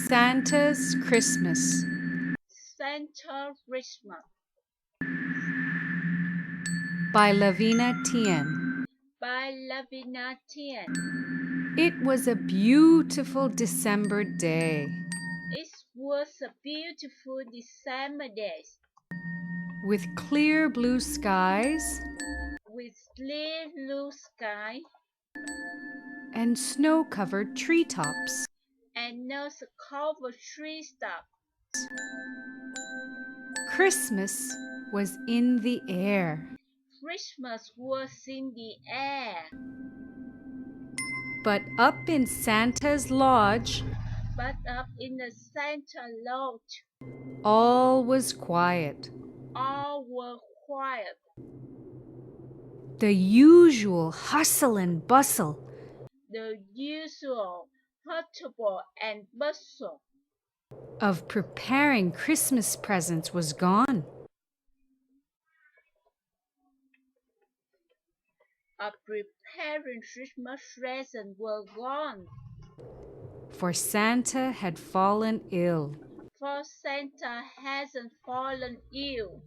Santa's Christmas Santa Christmas by Lavina Tien. by Lavina Tien. It was a beautiful December day It was a beautiful December day with clear blue skies with clear blue sky and snow-covered treetops. and no covered tree top. Christmas was in the air, Christmas was in the air, but up in Santa's lodge, but up in the Santa lodge, all was quiet. all were quiet. The usual hustle and bustle The usual hustle and bustle of preparing Christmas presents was gone. of preparing Christmas presents were gone, For Santa had fallen ill. for Santa hasn't fallen ill.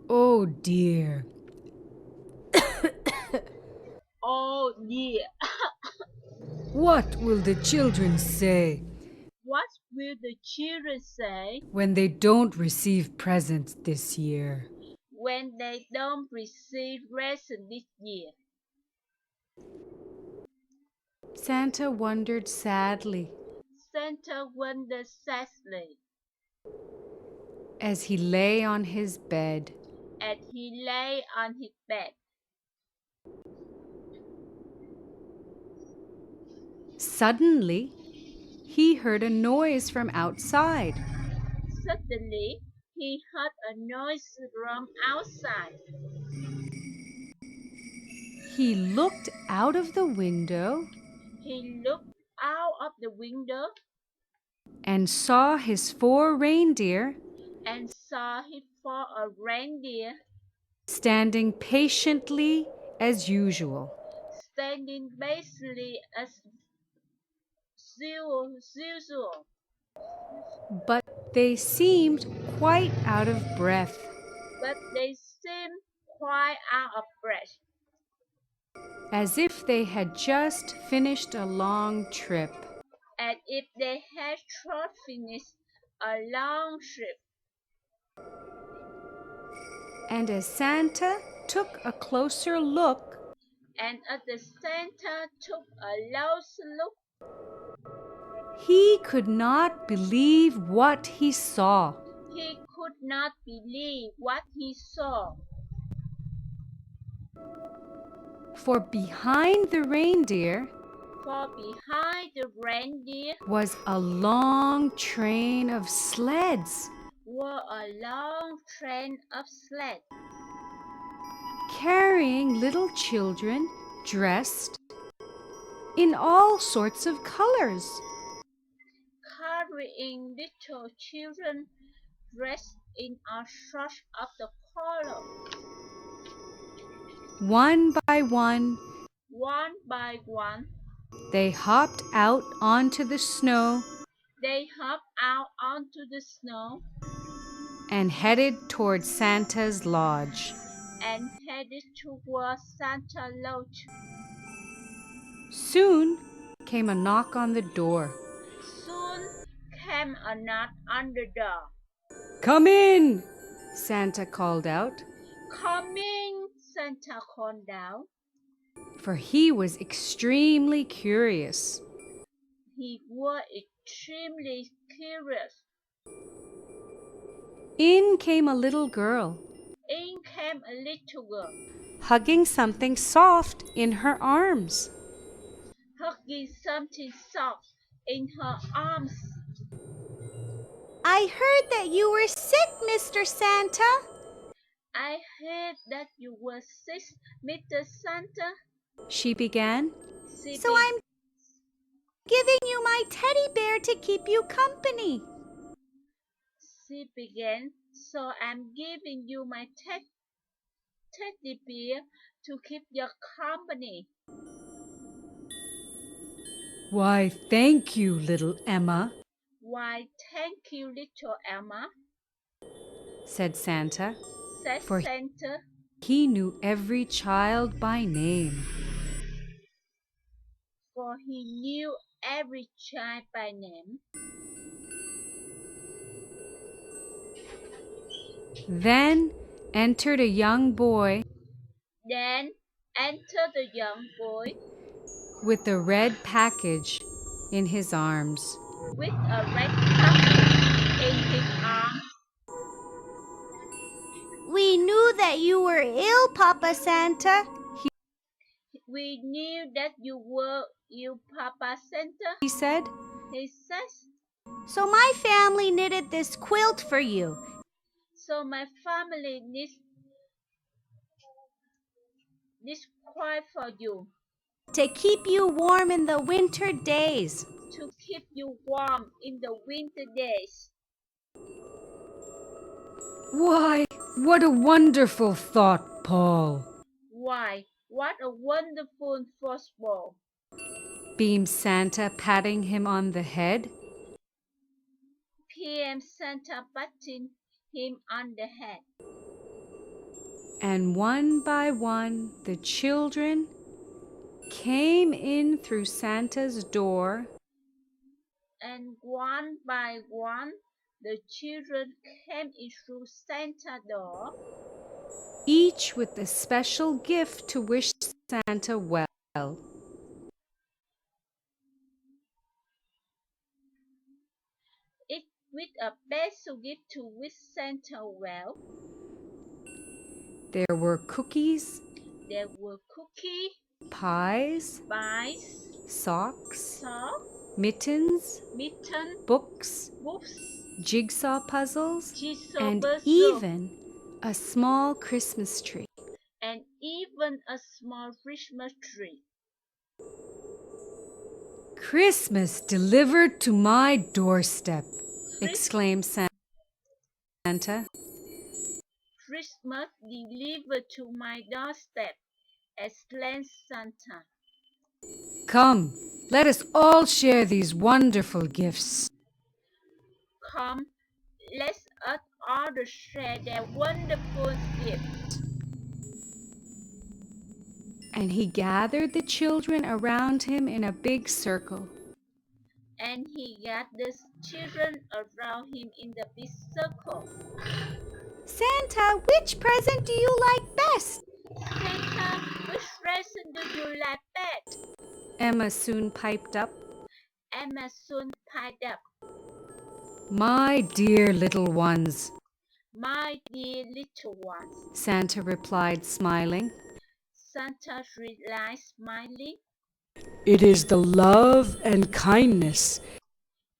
Oh dear. Oh dear, What will the children say what will the children say when they don't receive presents this year? when they don't receive presents this year? Santa wondered sadly Santa wondered sadly as he lay on his bed. as he lay on his bed. Suddenly, he heard a noise from outside. Suddenly, he heard a noise from outside. He looked out of the window He looked out of the window and saw his 4 reindeer and saw his four reindeer standing patiently as usual. standing basically as usual, But they seemed quite out of breath, but they seemed quite out of breath, as if they had just finished a long trip. as if they had just finished a long trip. And as Santa took a closer look, And as the Santa took a close look, he could not believe what he saw. he could not believe what he saw. For behind the reindeer For behind the reindeer was a long train of sleds were a long train of sleds carrying little children dressed in all sorts of colors. carrying little children dressed in all sorts of the color. One by one, One by one, they hopped out onto the snow they hopped out onto the snow and headed toward Santa's lodge. and headed towards Santa Lodge. Soon came a knock on the door. Soon came a knock on the door. "Come in!" Santa called out, Coming, Santa called out. for he was extremely curious. He was extremely curious. In came a little girl, In came a little girl, hugging something soft in her arms. hugging something soft in her arms. "I heard that you were sick, Mr. Santa," I heard that you were sick, Mr. Santa. she began. She "So I'm giving you my teddy bear to keep you company." She began, so I'm giving you my teddy bear to keep your company. Why, thank you, little Emma, Why, thank you, little Emma, said Santa, said for Santa, he knew every child by name. for he knew every child by name. Then entered a young boy Then entered the young boy with a red package in his arms. with a red package in his arm. We knew that you were ill, Papa Santa. We knew that you were ill, Papa Santa, He said, he says. So my family knitted this quilt for you. So my family needs this cry for you To keep you warm in the winter days. to keep you warm in the winter days. Why, what a wonderful thought, Paul, Why, what a wonderful frostball! beamed Santa, patting him on the head. PM Santa patting him on the head. And one by one, the children came in through Santa's door, And one by one, the children came in through Santa's door, each with a special gift to wish Santa well. each with a special gift to wish Santa well. There were cookies, There were cookies, pies, pies, socks, socks, mittens, mitten, books, books, jigsaw puzzles, jigsaw and puzzle, even a small Christmas tree. and even a small Christmas tree. Christmas delivered to my doorstep, exclaimed Santa. Christmas delivered to my doorstep, exclaimed Santa. Come, let us all share these wonderful gifts. Come, let us all share their wonderful gifts. And he gathered the children around him in a big circle. And he got the children around him in the big circle. Santa, which present do you like best? Santa, which present do you like best? Emma soon piped up. Emma soon piped up. My dear little ones, My dear little ones, Santa replied, smiling. Santa replied, smiling. It is the love and kindness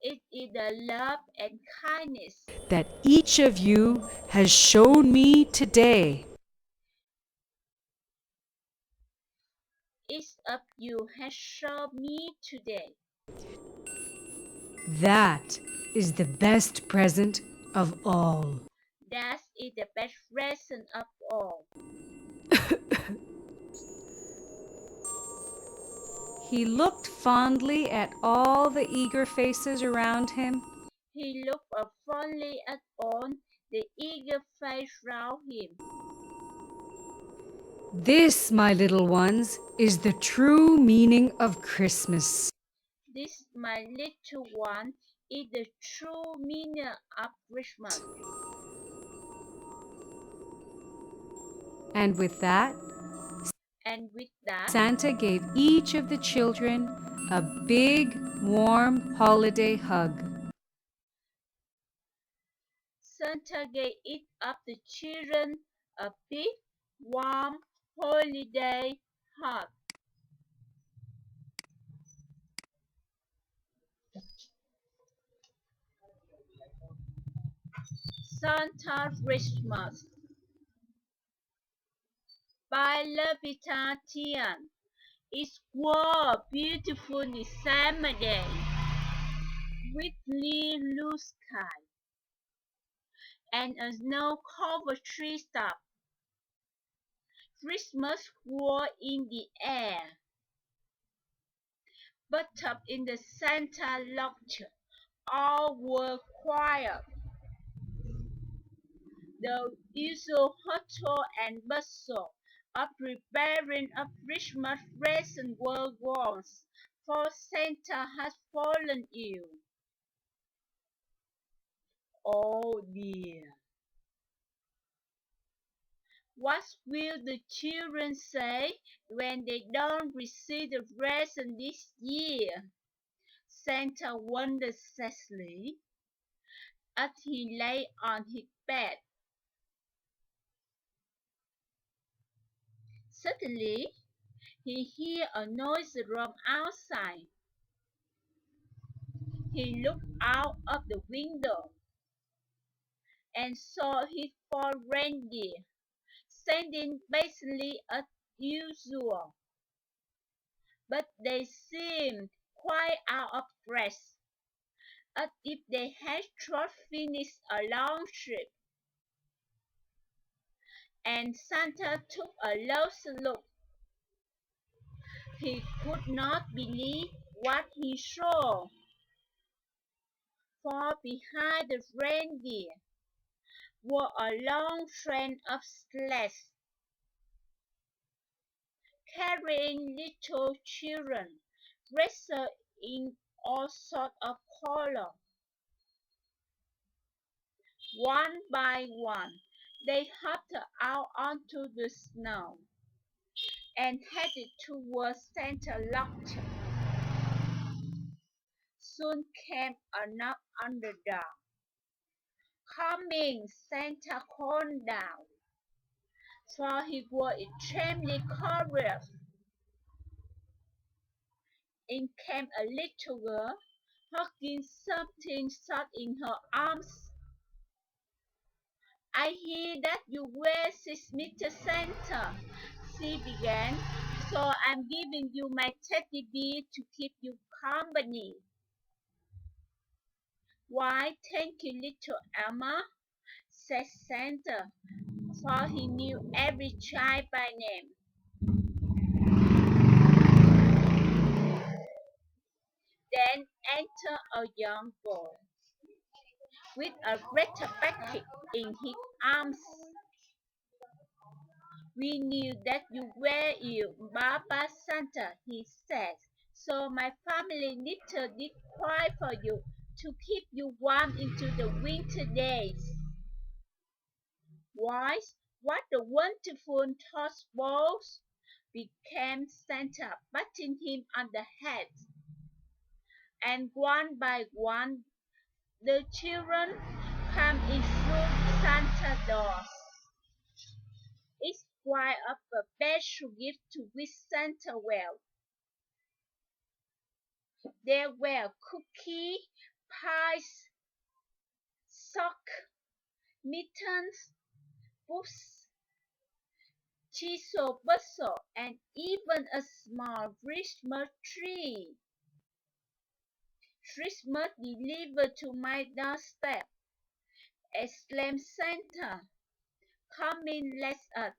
It is the love and kindness that each of you has shown me today. each of you has shown me today. That is the best present of all. That is the best present of all. He looked fondly at all the eager faces around him. He looked fondly at all the eager face round him. This, my little ones, is the true meaning of Christmas. This, my little one, is the true meaning of Christmas. And with that, And with that, Santa gave each of the children a big, warm holiday hug. Santa gave each of the children a big, warm holiday hug. Santa Christmas by Levita Tian. It's war beautiful summer day with clear blue sky and a snow-covered tree top. Christmas war in the air. But up in the Santa lodge, all were quiet. The usual hustle and bustle of preparing a Christmas present were gone, for Santa had fallen ill. Oh dear! What will the children say when they don't receive the present this year? Santa wondered sadly as he lay on his bed. Suddenly, he heard a noise from outside. He looked out of the window and saw his four reindeer standing patiently as usual, but they seemed quite out of breath, as if they had just finished a long trip. And Santa took a closer look. He could not believe what he saw, for behind the reindeer were a long train of sledges carrying little children dressed in all sorts of colors. One by one, they hopped out onto the snow and headed towards Santa Lodge. Soon came a knock on the door. "Coming," Santa called down, for he was extremely curious. In came a little girl, hugging something soft in her arms. "I hear that you were sick, Mr. Santa," she began, "so I'm giving you my teddy bear to keep you company." "Why, thank you, little Emma," said Santa, for he knew every child by name. Then entered a young boy with a red backpack in his arms. "We knew that you were ill, Papa Santa," he said, "so my family knitted this quilt for you to keep you warm into the winter days." "Why, what a wonderful thought, boys!" began Santa, patting him on the head. And one by one the children came in through Santa's doors, each wild of a special gift to which Santa well. There were cookies, pies, socks, mittens, books, chisel bustle, and even a small Christmas tree. "Christmas delivered to my doorstep!" exclaimed Santa. "Come in, let us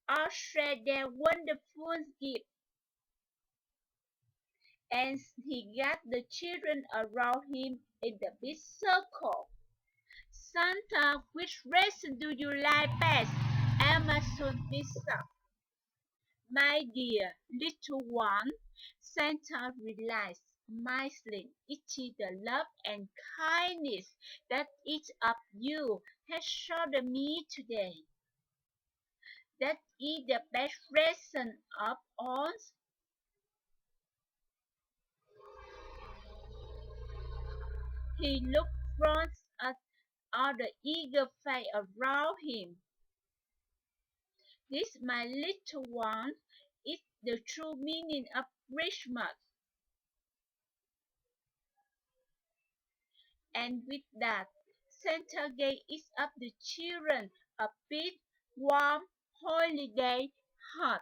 all share their wonderful gift." And he gathered the children around him in the big circle. "Santa, which present do you like best?" Emma soon mixed up. "My dear little one," Santa replied, smiling, "it is the love and kindness that each of you has shown me today. That is the best present of all." He looked across at all the eager face around him. "This, my little one, is the true meaning of Christmas." And with that, Santa gave each of the children a big, warm, holiday hug.